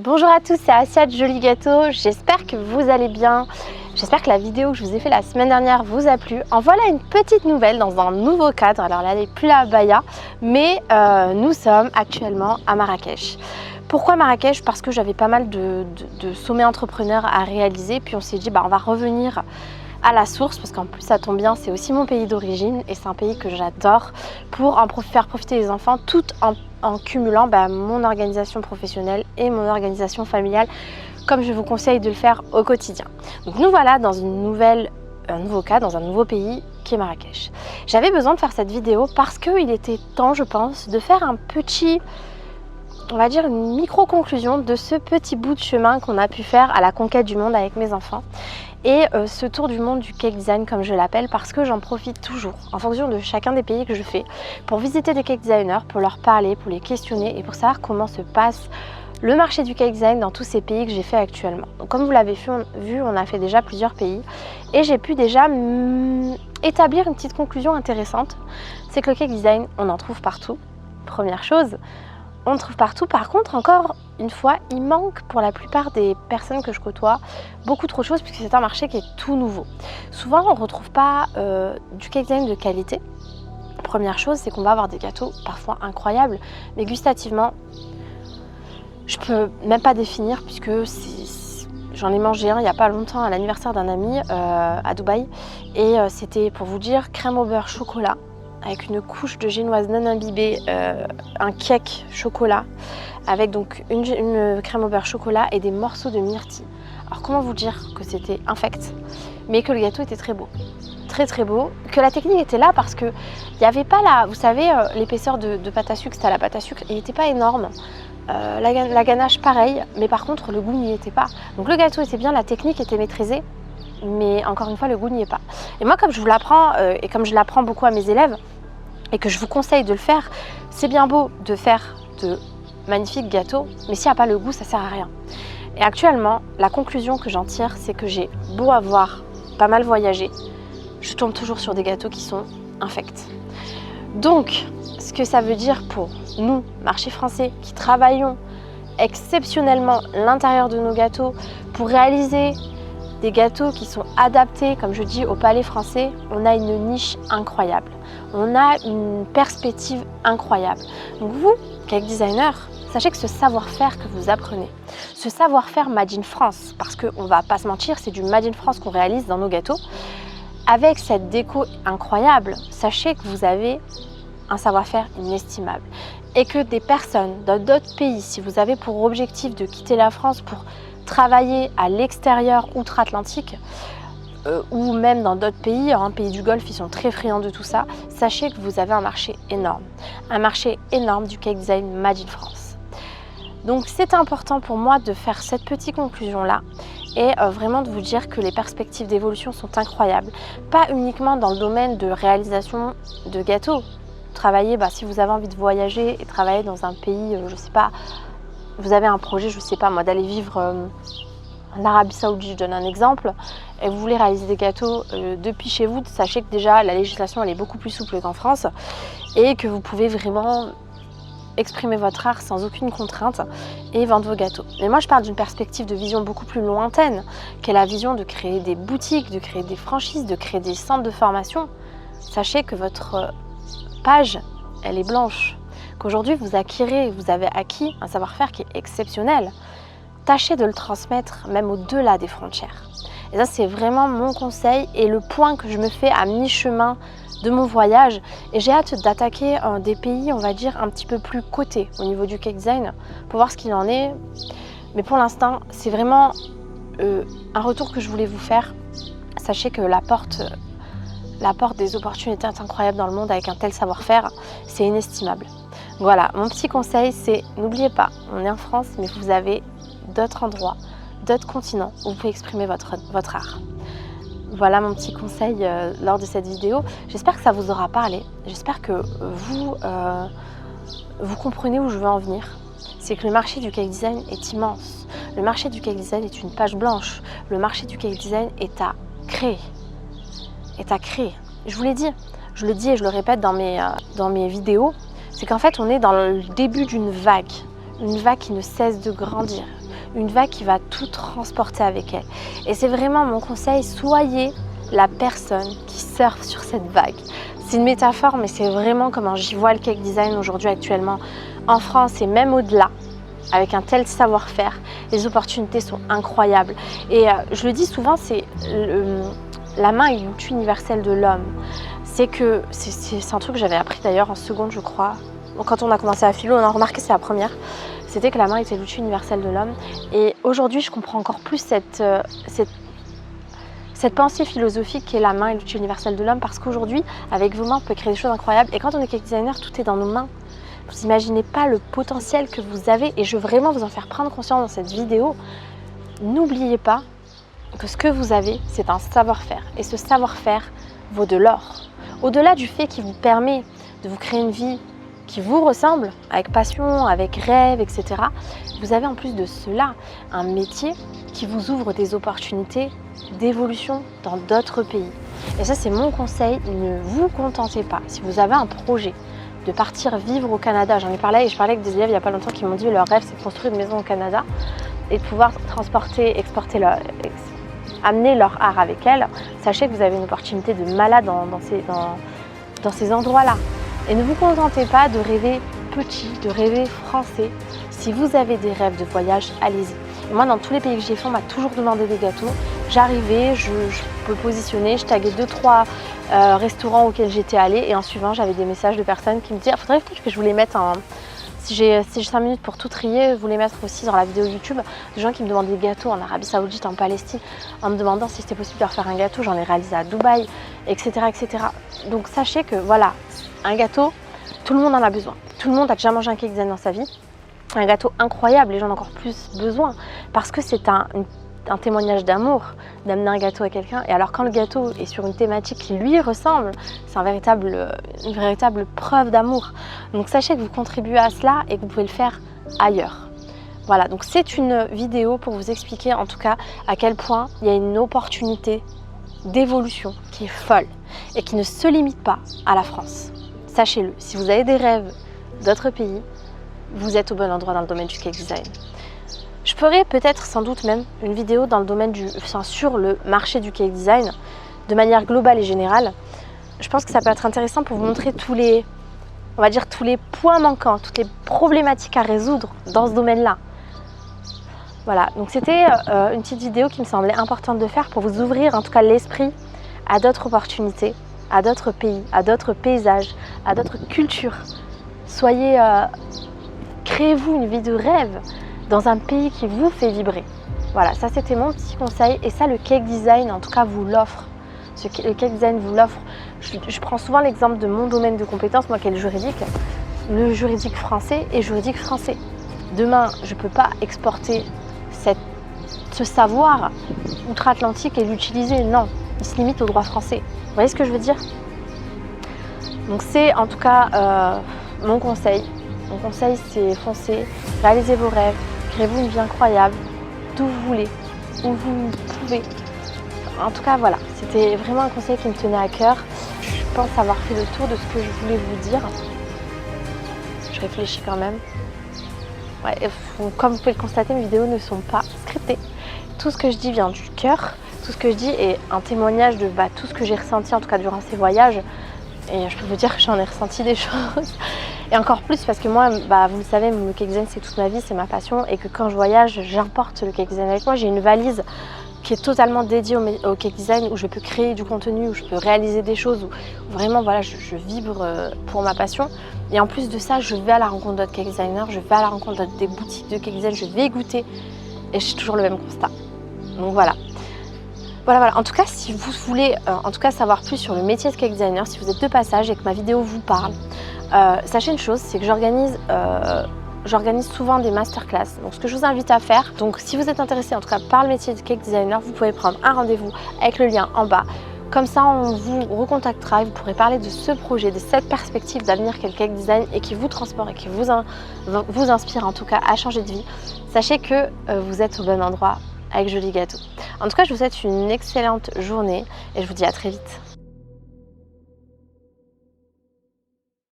Bonjour à tous, c'est Assia de Joli Gâteau, j'espère que vous allez bien. J'espère que la vidéo que je vous ai fait la semaine dernière vous a plu. En voilà une petite nouvelle dans un nouveau cadre. Alors là, elle n'est plus à Abaya, mais nous sommes actuellement à Marrakech. Pourquoi Marrakech? Parce que j'avais pas mal de sommets entrepreneurs à réaliser. Puis on s'est dit, on va revenir à la source, parce qu'en plus ça tombe bien, c'est aussi mon pays d'origine et c'est un pays que j'adore, pour faire profiter les enfants tout en cumulant mon organisation professionnelle et mon organisation familiale, comme je vous conseille de le faire au quotidien. Donc nous voilà dans un nouveau cadre, dans un nouveau pays qui est Marrakech. J'avais besoin de faire cette vidéo parce qu'il était temps, je pense, de faire un petit, on va dire une micro-conclusion de ce petit bout de chemin qu'on a pu faire à la conquête du monde avec mes enfants. Et ce tour du monde du cake design, comme je l'appelle, parce que j'en profite toujours en fonction de chacun des pays que je fais pour visiter des cake designers, pour leur parler, pour les questionner et pour savoir comment se passe le marché du cake design dans tous ces pays que j'ai fait actuellement. Donc, comme vous l'avez vu, on a fait déjà plusieurs pays et j'ai pu déjà établir une petite conclusion intéressante. C'est que le cake design, on en trouve partout, première chose. On le trouve partout, par contre, encore une fois, il manque pour la plupart des personnes que je côtoie beaucoup trop de choses puisque c'est un marché qui est tout nouveau. Souvent, on ne retrouve pas du cake design de qualité. Première chose, c'est qu'on va avoir des gâteaux parfois incroyables, mais gustativement, je peux même pas définir puisque j'en ai mangé un il n'y a pas longtemps à l'anniversaire d'un ami à Dubaï et c'était, pour vous dire, crème au beurre chocolat, avec une couche de génoise non imbibée, un cake chocolat, avec donc une crème au beurre chocolat et des morceaux de myrtille. Alors comment vous dire que c'était infect, mais que le gâteau était très beau. Très très beau, que la technique était là parce que il n'y avait pas vous savez, l'épaisseur de pâte à sucre, c'était à la pâte à sucre, il n'était pas énorme. La ganache pareil, mais par contre le goût n'y était pas. Donc le gâteau était bien, la technique était maîtrisée, mais encore une fois le goût n'y est pas. Et moi, comme je vous l'apprends et comme je l'apprends beaucoup à mes élèves et que je vous conseille de le faire, c'est bien beau de faire de magnifiques gâteaux, mais s'il n'y a pas le goût, ça sert à rien. Et actuellement, la conclusion que j'en tire, c'est que j'ai beau avoir pas mal voyagé, je tombe toujours sur des gâteaux qui sont infects. Donc, ce que ça veut dire pour nous, marché français, qui travaillons exceptionnellement l'intérieur de nos gâteaux pour réaliser des gâteaux qui sont adaptés, comme je dis, au palais français, on a une niche incroyable. On a une perspective incroyable. Donc vous, cake designer, sachez que ce savoir-faire que vous apprenez, ce savoir-faire Made in France, parce qu'on ne va pas se mentir, c'est du Made in France qu'on réalise dans nos gâteaux, avec cette déco incroyable, sachez que vous avez un savoir-faire inestimable. Et que des personnes dans d'autres pays, si vous avez pour objectif de quitter la France pour travailler à l'extérieur outre-Atlantique, ou même dans d'autres pays, en pays du Golfe, ils sont très friands de tout ça, sachez que vous avez un marché énorme du cake design Made in France. Donc c'est important pour moi de faire cette petite conclusion-là et vraiment de vous dire que les perspectives d'évolution sont incroyables. Pas uniquement dans le domaine de réalisation de gâteaux. Travailler, si vous avez envie de voyager et travailler dans un pays, je sais pas, vous avez un projet, je sais pas moi, d'aller vivre en Arabie Saoudite, je donne un exemple, et vous voulez réaliser des gâteaux depuis chez vous, sachez que déjà la législation elle est beaucoup plus souple qu'en France et que vous pouvez vraiment exprimer votre art sans aucune contrainte et vendre vos gâteaux. Mais moi je parle d'une perspective de vision beaucoup plus lointaine, qu'est la vision de créer des boutiques, de créer des franchises, de créer des centres de formation. Sachez que votre page, elle est blanche, qu'aujourd'hui vous avez acquis un savoir-faire qui est exceptionnel. Tâchez de le transmettre même au-delà des frontières. Et ça, c'est vraiment mon conseil et le point que je me fais à mi-chemin de mon voyage. Et j'ai hâte d'attaquer des pays, on va dire, un petit peu plus cotés au niveau du cake design pour voir ce qu'il en est. Mais pour l'instant, c'est vraiment un retour que je voulais vous faire. Sachez que la porte des opportunités est incroyable dans le monde avec un tel savoir-faire, c'est inestimable. Voilà, mon petit conseil, c'est n'oubliez pas, on est en France, mais vous avez d'autres endroits, d'autres continents où vous pouvez exprimer votre art. Voilà mon petit conseil lors de cette vidéo. J'espère que ça vous aura parlé. J'espère que vous comprenez où je veux en venir. C'est que le marché du cake design est immense. Le marché du cake design est une page blanche. Le marché du cake design est à créer. Je vous l'ai dit, je le dis et je le répète dans mes vidéos, c'est qu'en fait on est dans le début d'une vague qui ne cesse de grandir. une vague qui va tout transporter avec elle. Et c'est vraiment mon conseil, soyez la personne qui surfe sur cette vague. C'est une métaphore, mais c'est vraiment comment j'y vois le cake design aujourd'hui actuellement en France et même au-delà. Avec un tel savoir-faire, les opportunités sont incroyables. Et je le dis souvent, c'est la main est l'outil universel de l'homme. C'est un truc que j'avais appris d'ailleurs en seconde, je crois. Donc, quand on a commencé à philo, on a remarqué, c'est la première. C'était que la main était l'outil universel de l'homme. Et aujourd'hui, je comprends encore plus cette pensée philosophique qui est la main est l'outil universel de l'homme, parce qu'aujourd'hui, avec vos mains, on peut créer des choses incroyables. Et quand on est cake designer, tout est dans nos mains. Vous n'imaginez pas le potentiel que vous avez, et je veux vraiment vous en faire prendre conscience dans cette vidéo. N'oubliez pas que ce que vous avez, c'est un savoir-faire, et ce savoir-faire vaut de l'or. Au-delà du fait qu'il vous permet de vous créer une vie qui vous ressemble, avec passion, avec rêve, etc., vous avez en plus de cela un métier qui vous ouvre des opportunités d'évolution dans d'autres pays. Et ça, c'est mon conseil, ne vous contentez pas. Si vous avez un projet de partir vivre au Canada, j'en ai parlé et je parlais avec des élèves il n'y a pas longtemps qui m'ont dit leur rêve c'est de construire une maison au Canada et de pouvoir transporter, exporter amener leur art avec elle. Sachez que vous avez une opportunité de malade dans ces endroits-là. Et ne vous contentez pas de rêver petit, de rêver français. Si vous avez des rêves de voyage, allez-y. Et moi, dans tous les pays que j'ai fait, on m'a toujours demandé des gâteaux. J'arrivais, je peux positionner, je taguais 2-3 restaurants auxquels j'étais allée, et en suivant, j'avais des messages de personnes qui me disaient « Il faudrait que je vous les mette en… » Si j'ai 5 minutes pour tout trier, vous les mettre aussi dans la vidéo YouTube. Des gens qui me demandaient des gâteaux en Arabie Saoudite, en Palestine, en me demandant si c'était possible de leur faire un gâteau. J'en ai réalisé à Dubaï, etc., etc. Donc sachez que voilà, un gâteau, tout le monde en a besoin. Tout le monde a déjà mangé un cake design dans sa vie. Un gâteau incroyable, les gens en ont encore plus besoin, parce que c'est un témoignage d'amour d'amener un gâteau à quelqu'un. Et alors quand le gâteau est sur une thématique qui lui ressemble, c'est une véritable preuve d'amour. Donc sachez que vous contribuez à cela et que vous pouvez le faire ailleurs. Voilà, donc c'est une vidéo pour vous expliquer en tout cas à quel point il y a une opportunité d'évolution qui est folle et qui ne se limite pas à la France. Sachez-le, si vous avez des rêves d'autres pays, vous êtes au bon endroit dans le domaine du cake design. Je ferai peut-être sans doute même une vidéo dans le domaine sur le marché du cake design de manière globale et générale. Je pense que ça peut être intéressant pour vous montrer tous les points manquants, toutes les problématiques à résoudre dans ce domaine-là. Voilà, donc c'était une petite vidéo qui me semblait importante de faire pour vous ouvrir en tout cas l'esprit à d'autres opportunités, à d'autres pays, à d'autres paysages, à d'autres cultures. Créez-vous une vie de rêve dans un pays qui vous fait vibrer. Voilà, ça c'était mon petit conseil, et ça le cake design en tout cas vous l'offre. Le cake design vous l'offre. Je prends souvent l'exemple de mon domaine de compétences, moi qui est le juridique. Le juridique français est juridique français. Demain, je ne peux pas exporter ce savoir outre-Atlantique et l'utiliser. Non, il se limite au droit français. Vous voyez ce que je veux dire? Donc c'est en tout cas mon conseil. Mon conseil, c'est foncez, réalisez vos rêves, créez-vous une vie incroyable, d'où vous voulez, où vous pouvez. En tout cas, voilà, c'était vraiment un conseil qui me tenait à cœur. Je pense avoir fait le tour de ce que je voulais vous dire. Je réfléchis quand même. Ouais, comme vous pouvez le constater, mes vidéos ne sont pas scriptées. Tout ce que je dis vient du cœur. Tout ce que je dis est un témoignage de tout ce que j'ai ressenti, en tout cas durant ces voyages. Et je peux vous dire que j'en ai ressenti des choses. Et encore plus parce que moi, vous le savez, le cake design c'est toute ma vie, c'est ma passion. Et que quand je voyage, j'importe le cake design avec moi. J'ai une valise qui est totalement dédiée au cake design, où je peux créer du contenu, où je peux réaliser des choses, où vraiment voilà, je vibre pour ma passion. Et en plus de ça, je vais à la rencontre d'autres cake designers, je vais à la rencontre des boutiques de cake design, je vais goûter. Et j'ai toujours le même constat. Donc voilà. Voilà. En tout cas, si vous voulez savoir plus sur le métier de cake designer, si vous êtes de passage et que ma vidéo vous parle, sachez une chose, c'est que j'organise souvent des masterclass. Donc ce que je vous invite à faire, donc si vous êtes intéressé en tout cas par le métier de cake designer, vous pouvez prendre un rendez-vous avec le lien en bas. Comme ça, on vous recontactera et vous pourrez parler de ce projet, de cette perspective d'avenir qu'est le cake design et qui vous transporte et qui vous inspire en tout cas à changer de vie. Sachez que vous êtes au bon endroit avec Joli Gâteau. En tout cas, je vous souhaite une excellente journée et je vous dis à très vite.